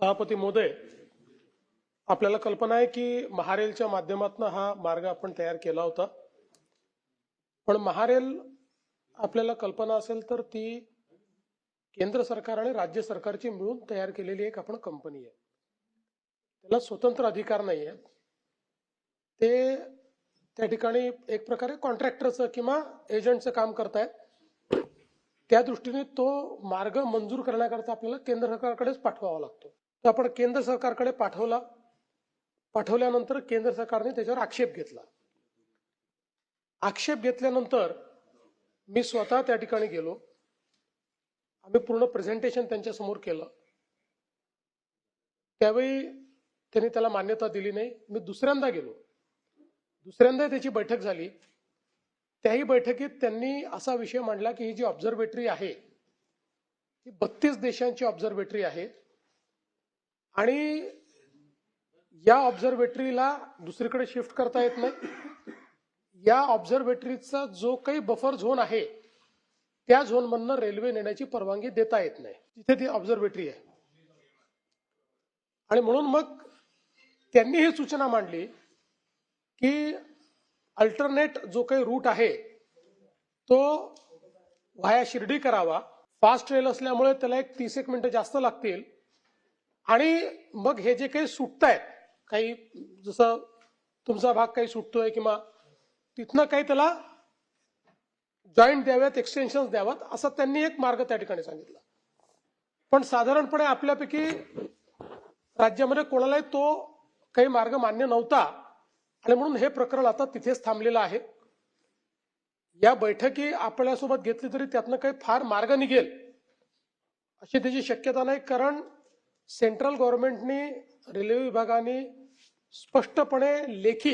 सभापती महोदय, आपल्याला कल्पना आहे की महारेलच्या माध्यमातून हा मार्ग आपण तयार केला होता. पण महारेल आपल्याला कल्पना असेल तर ती केंद्र सरकार आणि राज्य सरकारची मिळून तयार केलेली एक आपण कंपनी आहे. त्याला स्वतंत्र अधिकार नाही आहे. ते त्या ठिकाणी एक प्रकारे कॉन्ट्रॅक्टरचं किंवा एजंटचं काम करतायत. त्या दृष्टीने तो मार्ग मंजूर करण्याकरता आपल्याला केंद्र सरकारकडेच पाठवावा लागतो. तर आपण केंद्र सरकारकडे पाठवल्यानंतर केंद्र सरकारने त्याच्यावर आक्षेप घेतला. आक्षेप घेतल्यानंतर मी स्वतः त्या ठिकाणी गेलो. आम्ही पूर्ण प्रेझेंटेशन त्यांच्या समोर केलं. त्यावेळी त्यांनी त्याला मान्यता दिली नाही. मी दुसऱ्यांदा गेलो. दुसऱ्यांदा त्याची बैठक झाली. त्याही बैठकीत त्यांनी असा विषय मांडला की ही जी ऑब्झर्वेटरी आहे ही 32 देशांची ऑब्झर्वेटरी आहे आणि या ऑब्झर्वेटरीला दुसरीकडे शिफ्ट करता येत नाही. या ऑब्झर्वेटरीचा जो काही बफर झोन आहे त्या झोन मधनं रेल्वे नेण्याची परवानगी देता येत नाही तिथे ती ऑब्झर्वेटरी आहे. आणि म्हणून मग त्यांनी ही सूचना मांडली की अल्टरनेट जो काही रूट आहे तो व्हाया शिर्डी करावा. फास्ट रेल असल्यामुळे त्याला एक 30 मिनिटं जास्त लागतील आणि मग हे जे काही सुटतायत काही जसं तुमचा भाग काही सुटतोय किंवा तिथनं काही त्याला जॉईंट द्याव्यात, एक्सटेन्शन द्याव्यात असं त्यांनी एक मार्ग त्या ठिकाणी सांगितला. पण साधारणपणे आपल्यापैकी राज्यामध्ये कोणालाही तो काही मार्ग मान्य नव्हता आणि म्हणून हे प्रकरण आता तिथेच थांबलेलं आहे. या बैठकी आपल्यासोबत घेतली तरी त्यातनं काही फार मार्ग निघेल अशी त्याची शक्यता नाही. कारण सेंट्रल गव्हर्नमेंटनी रेल्वे विभागाने स्पष्टपणे लेखी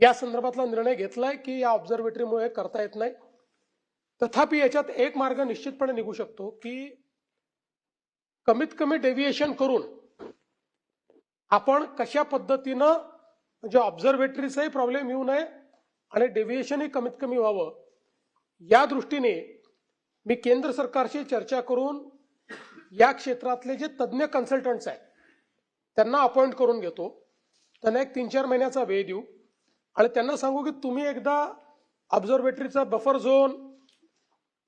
या संदर्भातला निर्णय घेतलाय की या ऑब्झर्वेटरीमुळे करता येत नाही. तथापि याच्यात एक मार्ग निश्चितपणे निघू शकतो की कमीत कमी डेव्हिएशन करून आपण कशा पद्धतीनं म्हणजे ऑब्झर्वेटरीचाही प्रॉब्लेम येऊ नये आणि डेव्हिएशनही कमीत कमी व्हावं या दृष्टीने मी केंद्र सरकारशी चर्चा करून या क्षेत्रातले जे तज्ज्ञ कन्सल्टंट्स आहेत त्यांना अपॉइंट करून घेतो. त्यांना एक 3-4 महिन्याचा वेळ देऊ आणि त्यांना सांगू की तुम्ही एकदा ऑब्झर्वेटरीचा बफर झोन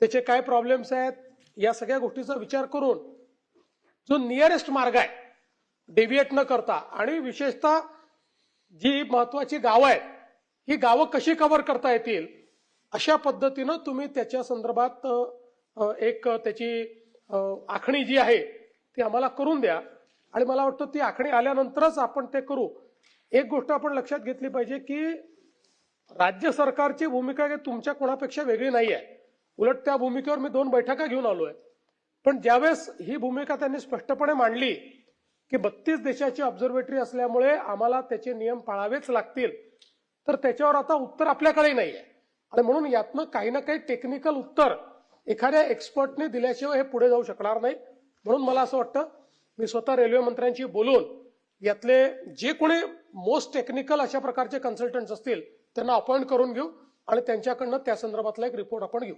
त्याचे काय प्रॉब्लेम्स आहेत या सगळ्या गोष्टीचा विचार करून जो नियरेस्ट मार्ग आहे डेव्हिएट न करता आणि विशेषतः जी महत्वाची गावं आहेत ही गावं कशी कव्हर करता येतील अशा पद्धतीनं तुम्ही त्याच्या संदर्भात एक त्याची आखणी जी आहे ती आम्हाला करून द्या. आणि मला वाटतं ती आखणी आल्यानंतरच आपण ते करू. एक गोष्ट आपण लक्षात घेतली पाहिजे की राज्य सरकारची भूमिका तुमच्या कोणापेक्षा वेगळी नाही आहे. उलट त्या भूमिकेवर मी 2 बैठका घेऊन आलोय. पण ज्यावेळेस ही भूमिका त्यांनी स्पष्टपणे मांडली की 32 देशाची ऑब्झर्वेटरी असल्यामुळे आम्हाला त्याचे नियम पाळावेच लागतील तर त्याच्यावर आता उत्तर आपल्याकडे नाही आहे. आणि म्हणून यातनं काही ना काही टेक्निकल उत्तर एखाद्या एक्सपर्टने दिल्याशिवाय हे पुढे जाऊ शकणार नाही. म्हणून मला असं वाटतं मी स्वतः रेल्वे मंत्र्यांशी बोलून यातले जे कोणी मोस्ट टेक्निकल अशा प्रकारचे कन्सल्टंट्स असतील त्यांना अपॉइंट करून घेऊ आणि त्यांच्याकडनं त्या संदर्भातला एक रिपोर्ट आपण घेऊ.